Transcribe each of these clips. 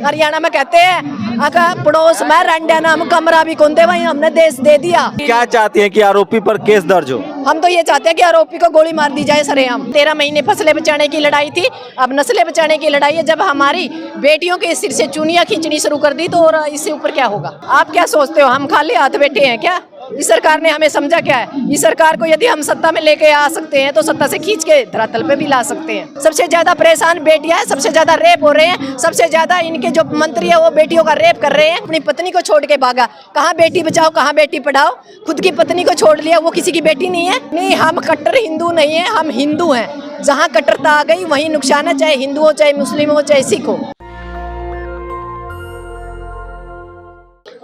हरियाणा में कहते हैं अगर पड़ोस में रंडा नाम कमरा भी कौन दे, वहीं हमने देश दे दिया। क्या चाहती हैं कि आरोपी पर केस दर्ज हो? हम तो ये चाहते हैं कि आरोपी को गोली मार दी जाए सरेआम। 13 महीने फसलें बचाने की लड़ाई थी, अब नस्लें बचाने की लड़ाई है। जब हमारी बेटियों के सिर से चुनिया खींचनी शुरू कर दी तो और इससे ऊपर क्या होगा? आप क्या सोचते हो हम खाली हाथ बैठे हैं क्या? इस सरकार ने हमें समझा क्या है? इस सरकार को यदि हम सत्ता में लेके आ सकते हैं तो सत्ता से खींच के धरातल पे भी ला सकते हैं। सबसे ज्यादा परेशान बेटियां हैं, सबसे ज्यादा रेप हो रहे हैं, सबसे ज्यादा इनके जो मंत्री है वो बेटियों का रेप कर रहे हैं। अपनी पत्नी को छोड़ के भागा, कहाँ बेटी बचाओ कहाँ बेटी पढ़ाओ, खुद की पत्नी को छोड़ लिया, वो किसी की बेटी नहीं है। नहीं, हम कट्टर हिंदू नहीं है, हम हिंदू हैं। जहाँ कट्टरता आ गई वहीं नुकसान है, चाहे हिंदू हो, चाहे मुस्लिम हो, चाहे सिख हो।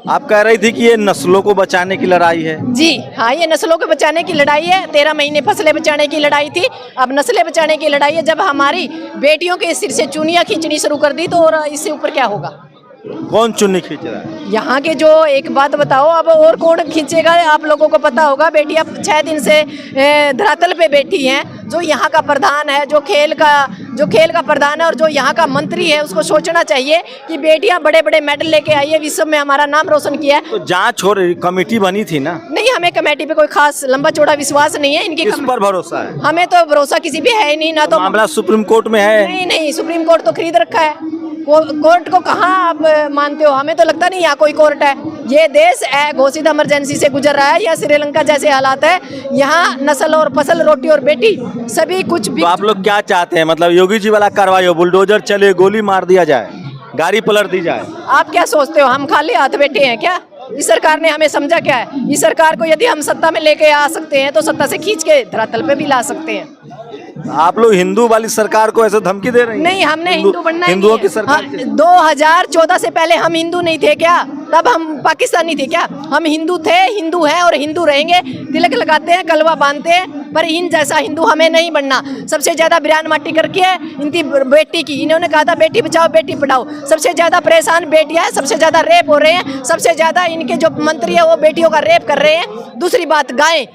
आप कह रही थी कि ये नस्लों को बचाने की लड़ाई है। जी हाँ, ये नस्लों को बचाने की लड़ाई है। 13 महीने फसलें बचाने की लड़ाई थी, अब नस्लें बचाने की लड़ाई है। जब हमारी बेटियों के सिर से चुनिया खींचनी शुरू कर दी तो और इससे ऊपर क्या होगा? कौन चुन्नी खींच रहा है? यहाँ के जो एक बात बताओ, अब और कौन खींचेगा? आप लोगों को पता होगा, बेटियां 6 दिन से धरातल पे बैठी हैं। जो यहाँ का प्रधान है, जो खेल का प्रधान है और जो यहाँ का मंत्री है, उसको सोचना चाहिए कि बेटियां बड़े बड़े मेडल लेके आई है, विश्व में हमारा नाम रोशन किया है। तो जांच हो रही, कमेटी बनी थी ना? नहीं, हमें कमेटी पे कोई खास लंबा चौड़ा विश्वास नहीं है। इनकी किस पर भरोसा है? हमें तो भरोसा किसी भी है ही नहीं। ना तो मामला सुप्रीम कोर्ट में है। नहीं, सुप्रीम कोर्ट तो खरीद रखा है। कोर्ट को कहाँ आप मानते हो? हमें तो लगता नहीं यहाँ कोई कोर्ट है। ये देश घोषित इमरजेंसी से गुजर रहा है या श्रीलंका जैसे हालात है। यहाँ नस्ल और फसल, रोटी और बेटी सभी कुछ भी। तो आप लोग क्या चाहते हैं? मतलब योगी जी वाला कार्रवाई हो, बुलडोजर चले, गोली मार दिया जाए, गाड़ी पलट दी जाए? आप क्या सोचते हो हम खाली हाथ बैठे हैं क्या? इस सरकार ने हमें समझा क्या है? इस सरकार को यदि हम सत्ता में लेके आ सकते हैं तो सत्ता से खींच के धरातल पे भी ला सकते हैं। आप लोग हिंदू वाली सरकार को ऐसे धमकी दे रहे हैं? नहीं, हमने हिंदू बनना हिंदुओं की सरकार। 2014 से पहले हम हिंदू नहीं थे क्या? तब हम पाकिस्तानी थे क्या? हम हिंदू थे, हिंदू हैं और हिंदू रहेंगे। तिलक लगाते हैं, कलवा बांधते हैं, पर इन जैसा हिंदू हमें नहीं बनना। सबसे ज्यादा बिरान माटी करके है इनकी बेटी की। इन्होंने कहा था बेटी बचाओ बेटी पढ़ाओ। सबसे ज्यादा परेशान बेटियां हैं, सबसे ज्यादा रेप हो रहे हैं, सबसे ज्यादा इनके जो मंत्री है वो बेटियों का रेप कर रहे हैं। दूसरी बात, गाय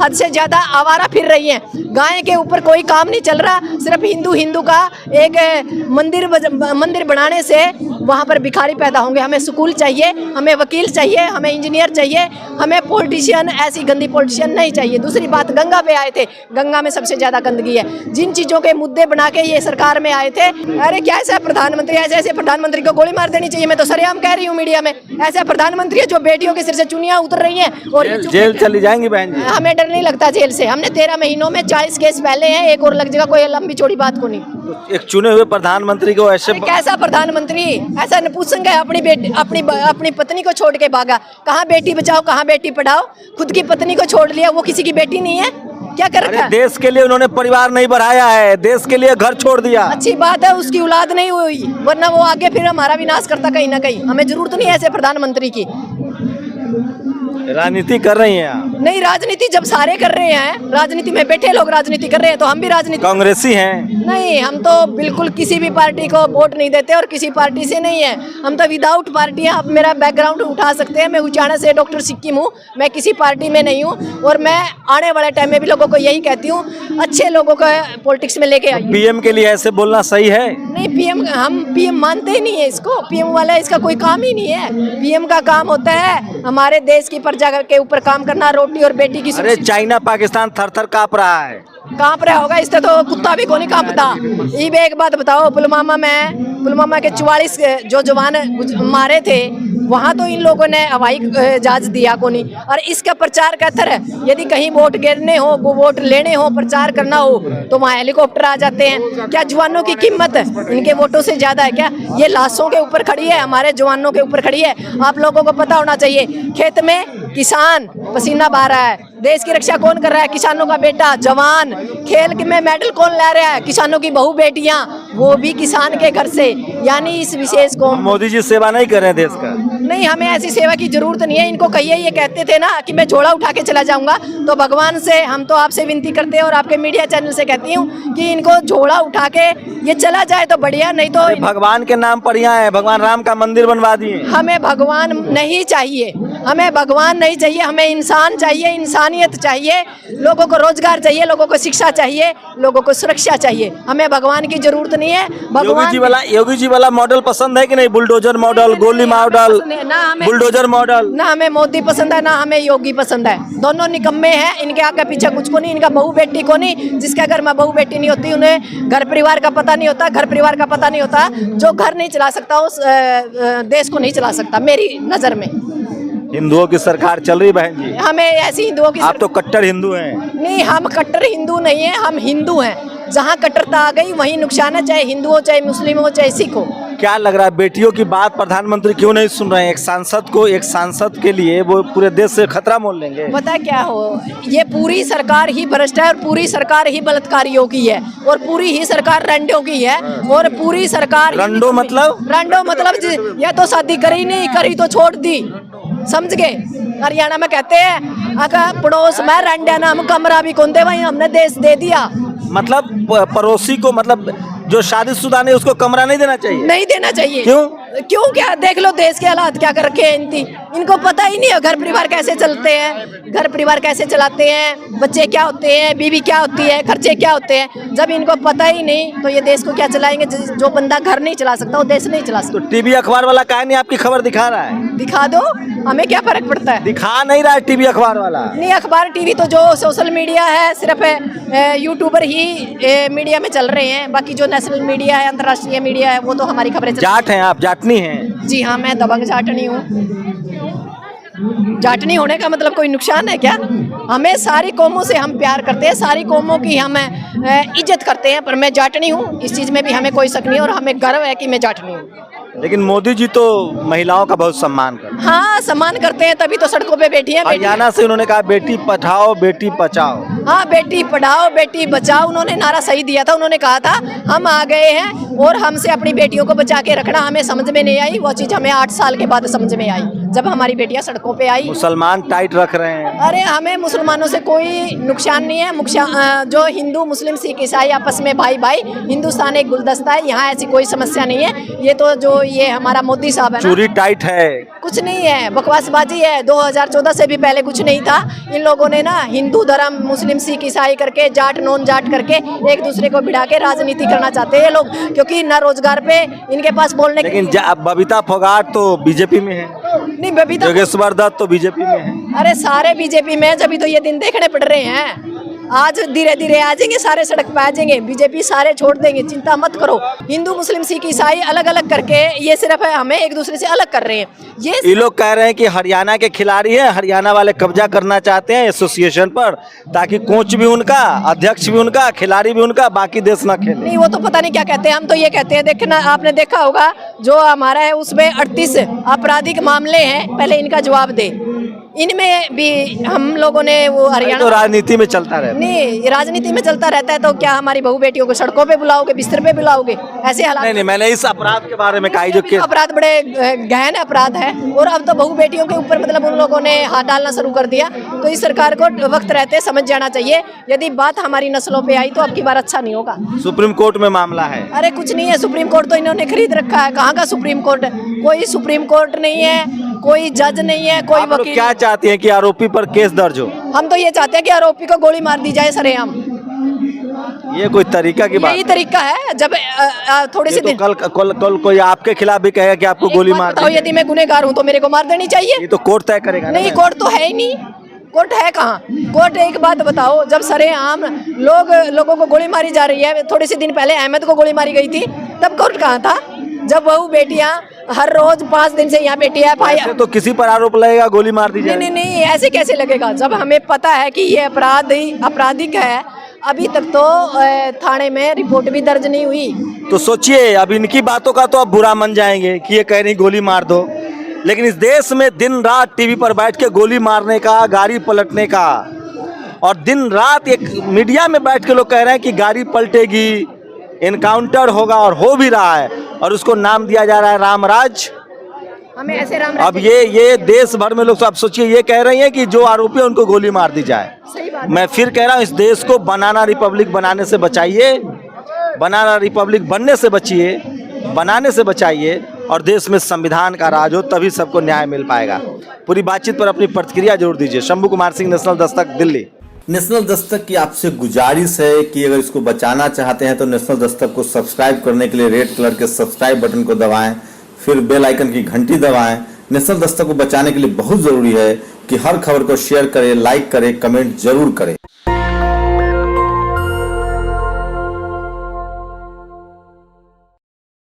हद से ज्यादा आवारा फिर रही है। गाय के ऊपर कोई काम नहीं चल रहा। सिर्फ हिंदू का एक मंदिर बनाने से वहाँ पर भिखारी पैदा होंगे। हमें स्कूल चाहिए, हमें वकील चाहिए, हमें इंजीनियर चाहिए, हमें पॉलिटिशियन, ऐसी गंदी पॉलिटिशियन नहीं चाहिए। दूसरी बात, गंगा पे आए थे, गंगा में सबसे ज्यादा गंदगी है। जिन चीजों के मुद्दे बना के ये सरकार में आए थे, अरे क्या ऐसा प्रधानमंत्री, ऐसे प्रधानमंत्री को गोली मार देनी चाहिए। मैं तो सरेआम कह रही हूँ मीडिया में, ऐसा प्रधानमंत्री है जो बेटियों के सिर से चुनिया उतर रही है और जेल चली जाएंगी बहन जी। हमें डर नहीं लगता जेल से। हमने 13 महीनों में 40 केस पहले हैं, एक और लग जाएगा, कोई लंबी चौड़ी बात को नहीं। तो एक चुने हुए प्रधानमंत्री को ऐसे कैसा प्रधानमंत्री? ऐसा नपुंसक है, अपनी पत्नी को छोड़ के भागा। कहाँ बेटी बचाओ कहाँ बेटी पढ़ाओ, खुद की पत्नी को छोड़ लिया, वो किसी की बेटी नहीं है। क्या कर रखा है? देश के लिए उन्होंने परिवार नहीं बढ़ाया है, देश के लिए घर छोड़ दिया। अच्छी बात है, उसकी औलाद नहीं हुई, वरना वो आगे फिर हमारा विनाश करता कहीं ना कहीं। हमें जरूरत नहीं है ऐसे प्रधानमंत्री की। राजनीति कर रही हैं आप? नहीं, राजनीति जब सारे कर रहे हैं, राजनीति में बैठे लोग राजनीति कर रहे हैं तो हम भी राजनीति। कांग्रेसी हैं? नहीं, हम तो बिल्कुल किसी भी पार्टी को वोट नहीं देते और किसी पार्टी से नहीं है। हम तो विदाउट पार्टी हैं। आप मेरा बैकग्राउंड उठा सकते हैं, मैं उचाना से डॉक्टर सिक्किम हूँ, मैं किसी पार्टी में नहीं हूँ। और मैं आने वाले टाइम में भी लोगों को यही कहती हूँ, अच्छे लोगों को पॉलिटिक्स में लेके आइए। पीएम के लिए ऐसे बोलना सही है? नहीं, पीएम हम पीएम मानते ही नहीं है इसको। पीएम वाला इसका कोई काम ही नहीं है। पीएम का काम होता है हमारे देश की प्रजा के ऊपर काम करना, रोटी और बेटी की। अरे चाइना पाकिस्तान थर थर कांप रहा है। कांप रहा होगा, इससे तो कुत्ता भी कोई नहीं कांपता। ये एक बात बताओ, पुलवामा के 44 जो जवान मारे थे, वहाँ तो इन लोगों ने हवाई जहाज दिया को नहीं। और इसका प्रचार कहते है, यदि कहीं वोट गिरने हो, वोट लेने हो, प्रचार करना हो तो वहाँ हेलीकॉप्टर आ जाते हैं। क्या जवानों की कीमत इनके वोटों से ज्यादा है क्या? ये लाशों के ऊपर खड़ी है, हमारे जवानों के ऊपर खड़ी है। आप लोगों को पता होना चाहिए, खेत में किसान पसीना बहा रहा है, देश की रक्षा कौन कर रहा है? किसानों का बेटा जवान। खेल में मेडल कौन ला रहा है? किसानों की बहू बेटियां, वो भी किसान के घर से। यानी इस विशेष को मोदी जी सेवा नहीं कर रहे हैं देश का? नहीं, हमें ऐसी सेवा की जरूरत नहीं है। इनको कहिए, ये कहते थे ना कि मैं झोला उठा के चला जाऊंगा, तो भगवान से हम तो आपसे विनती करते हैं और आपके मीडिया चैनल से कहती हूँ कि इनको झोला उठा के ये चला जाए तो बढ़िया, नहीं तो भगवान के नाम पर यहाँ है, भगवान राम का मंदिर बनवा दिए। हमें भगवान नहीं चाहिए, हमें भगवान नहीं चाहिए, हमें इंसान चाहिए, इंसानियत चाहिए। लोगों को रोजगार चाहिए, लोगों को शिक्षा चाहिए, लोगों को सुरक्षा चाहिए। हमें भगवान की जरूरत नहीं है। नहीं है। भगवान योगी जी वाला मॉडल पसंद है कि नहीं? बुलडोजर मॉडल, गोली मॉडल, बुलडोजर मॉडल। ना हमें मोदी पसंद है, ना हमें योगी पसंद है। दोनों निकम्मे हैं, इनके आगे पीछे कुछ को नहीं, इनका बहू बेटी को नहीं। जिसके घर में बहू बेटी नहीं होती, उन्हें घर परिवार का पता नहीं होता। घर परिवार का पता नहीं होता, जो घर नहीं चला सकता उस देश को नहीं चला सकता मेरी नज़र में। हिंदुओं की सरकार चल रही बहन जी। हमें ऐसी हिंदुओं की आप तो कट्टर हिंदू हैं। नहीं, हम कट्टर हिंदू नहीं हैं, हम हिंदू हैं। जहाँ कट्टरता आ गई वहीं नुकसान है, चाहे हिंदू हो, चाहे मुस्लिम हो, चाहे सिख हो। क्या लग रहा है बेटियों की बात प्रधानमंत्री क्यों नहीं सुन रहे हैं? एक सांसद के लिए वो पूरे देश से खतरा मोल लेंगे। पता है क्या हो, ये पूरी सरकार ही भ्रष्ट है और पूरी सरकार ही बलात्कारियों की है और पूरी ही सरकार रंडों की है और पूरी सरकार रंडो मतलब या तो शादी करी नहीं करी तो छोड़ दी, समझ गए। हरियाणा में कहते हैं अगर पड़ोस में रंडा नाम कमरा भी कौन दे, वही हमने देश दे दिया। मतलब पड़ोसी को, मतलब जो शादीशुदा नहीं उसको कमरा नहीं देना चाहिए? नहीं देना चाहिए। क्यों क्या देख लो देश के हालात क्या कर रखे हैं। इनको पता ही नहीं है घर परिवार कैसे चलते हैं, घर परिवार कैसे चलाते हैं, बच्चे क्या होते हैं, बीवी क्या होती है, खर्चे क्या होते हैं। जब इनको पता ही नहीं तो ये देश को क्या चलाएंगे? जो बंदा घर नहीं चला सकता वो देश नहीं चला सकता। तो टीवी अखबार वाला काहे नहीं आपकी खबर दिखा रहा है? दिखा दो, हमें क्या फर्क पड़ता है। दिखा नहीं रहा है टीवी अखबार वाला। नहीं, अखबार टीवी तो जो सोशल मीडिया है सिर्फ यूट्यूबर ही मीडिया में चल रहे हैं। बाकी जो नेशनल मीडिया है, अंतर्राष्ट्रीय मीडिया है, वो तो हमारी खबरें। जाट हैं आप? जाटनी हैं? जी हाँ, मैं दबंग जाटनी हूँ। जाटनी होने का मतलब कोई नुकसान है क्या? हमें सारी कौमों से हम प्यार करते हैं, सारी कौमों की हम इज्जत करते हैं, पर मैं जाटनी हूँ, इस चीज़ में भी हमें कोई शक नहीं और हमें गर्व है कि मैं जाटनी हूँ। लेकिन मोदी जी तो महिलाओं का बहुत सम्मान करते हैं। हाँ, सम्मान करते हैं, तभी तो सड़कों पे बैठी हैं। हरियाणा से उन्होंने कहा बेटी पढ़ाओ बेटी बचाओ। हाँ, बेटी पढ़ाओ बेटी बचाओ, उन्होंने नारा सही दिया था। उन्होंने कहा था हम आ गए हैं और हमसे अपनी बेटियों को बचा के रखना। हमें समझ में नहीं आई वो चीज़, हमें 8 साल के बाद समझ में आई जब हमारी बेटियां सड़कों पे आई। मुसलमान टाइट रख रहे हैं। अरे हमें मुसलमानों से कोई नुकसान नहीं है। जो हिंदू मुस्लिम सिख ईसाई आपस में भाई भाई, हिंदुस्तान एक गुलदस्ता है, यहाँ ऐसी कोई समस्या नहीं है। ये तो जो ये हमारा मोदी साहब है ना, चूरी टाइट है, कुछ नहीं है, बकवासबाजी है। 2014 से भी पहले कुछ नहीं था। इन लोगों ने ना हिंदू धर्म मुस्लिम सिख ईसाई करके, जाट नॉन जाट करके एक दूसरे को भिड़ा के राजनीति करना चाहते हैं ये लोग, क्योंकि ना रोजगार पे इनके पास बोलने। लेकिन बबीता फोगाट तो बीजेपी में है। नहीं, बबीता योगेश्वर दत्त तो बीजेपी में है। अरे सारे बीजेपी में, जब तो ये दिन देखने पड़ रहे हैं। आज धीरे धीरे आ जाएंगे, सारे सड़क पे आ जाएंगे, बीजेपी सारे छोड़ देंगे, चिंता मत करो। हिंदू मुस्लिम सिख ईसाई अलग अलग करके ये सिर्फ हमें एक दूसरे से अलग कर रहे हैं। ये लोग कह रहे हैं कि हरियाणा के खिलाड़ी हैं, हरियाणा वाले कब्जा करना चाहते हैं एसोसिएशन पर, ताकि कोच भी उनका, अध्यक्ष भी उनका, खिलाड़ी भी उनका, बाकी देश ना खेले। नहीं, वो तो पता नहीं क्या कहते हैं। हम तो ये कहते हैं, देखना आपने देखा होगा जो हमारा है उसमें 38 आपराधिक मामले हैं, पहले इनका जवाब दे। इनमें भी हम लोगों ने वो हरियाणा तो राजनीति में चलता रहता है। नहीं, राजनीति में चलता रहता है तो क्या हमारी बहू बेटियों को सड़कों पे बुलाओगे, बिस्तर पे बुलाओगे? ऐसे हालात नहीं, मैंने इस अपराध के बारे में कहा, जो केस अपराध बड़े गहन अपराध है और अब तो बहू बेटियों के ऊपर मतलब उन लोगों ने हाथ डालना शुरू कर दिया। तो इस सरकार को वक्त रहते समझ जाना चाहिए। यदि बात हमारी नस्लों पे आई तो अब की बार अच्छा नहीं होगा। सुप्रीम कोर्ट में मामला है। अरे कुछ नहीं है, सुप्रीम कोर्ट तो इन्होंने खरीद रखा है। कहाँ का सुप्रीम कोर्ट? कोई सुप्रीम कोर्ट नहीं है, कोई जज नहीं है, कोई वकील। क्या चाहती हैं कि आरोपी पर केस दर्ज हो? हम तो ये चाहते हैं कि आरोपी को गोली मार दी जाए सरेआम। ये कोई तरीका की बात? यही तरीका है। जब थोड़े से तो दिन कल कोई आपके खिलाफ भी कहेगा कि आपको गोली मार दी। यदि मैं गुनहगार हूँ तो मेरे को मार देनी चाहिए। ये तो कोर्ट तय करेगा। नहीं, कोर्ट तो है ही नहीं। कोर्ट है कहाँ? कोर्ट एक बात बताओ, जब सरेआम लोगों को गोली मारी जा रही है, थोड़े से दिन पहले अहमद को गोली मारी गई थी, तब कोर्ट कहाँ था? जब बहू बेटियां हर रोज 5 दिन से यहाँ बैठी है भाई, तो किसी पर आरोप लगेगा गोली मार दी जाए? नहीं, ऐसे कैसे लगेगा जब हमें पता है कि ये आपराधिक है। अभी तक तो थाने में रिपोर्ट भी दर्ज नहीं हुई। तो सोचिए, अब इनकी बातों का तो अब बुरा मान जाएंगे कि ये कह रही गोली मार दो, लेकिन इस देश में दिन रात टीवी पर बैठ के गोली मारने का, गाड़ी पलटने का, और दिन रात एक मीडिया में बैठ के लोग कह रहे हैं कि गाड़ी पलटेगी, एनकाउंटर होगा, और हो भी रहा है, और उसको नाम दिया जा रहा है रामराज। हमें ऐसे राम अब ये देश भर में लोग, आप सोचिए, ये कह रही हैं कि जो आरोपी है उनको गोली मार दी जाए। सही बात। मैं फिर कह रहा हूँ, इस देश को बनाना रिपब्लिक बनाने से बचाइए, बनाना रिपब्लिक बनने से बचिए, बनाने से बचाइए, और देश में संविधान का राज हो, तभी सबको न्याय मिल पाएगा। पूरी बातचीत पर अपनी प्रतिक्रिया जरूर दीजिए। शंभू कुमार सिंह, नेशनल दस्तक, दिल्ली। नेशनल दस्तक की आपसे गुजारिश है कि अगर इसको बचाना चाहते हैं तो नेशनल दस्तक को सब्सक्राइब करने के लिए रेड कलर के सब्सक्राइब बटन को दबाएं, फिर बेल आइकन की घंटी दबाएं। नेशनल दस्तक को बचाने के लिए बहुत ज़रूरी है कि हर खबर को शेयर करें, लाइक करें, कमेंट जरूर करें।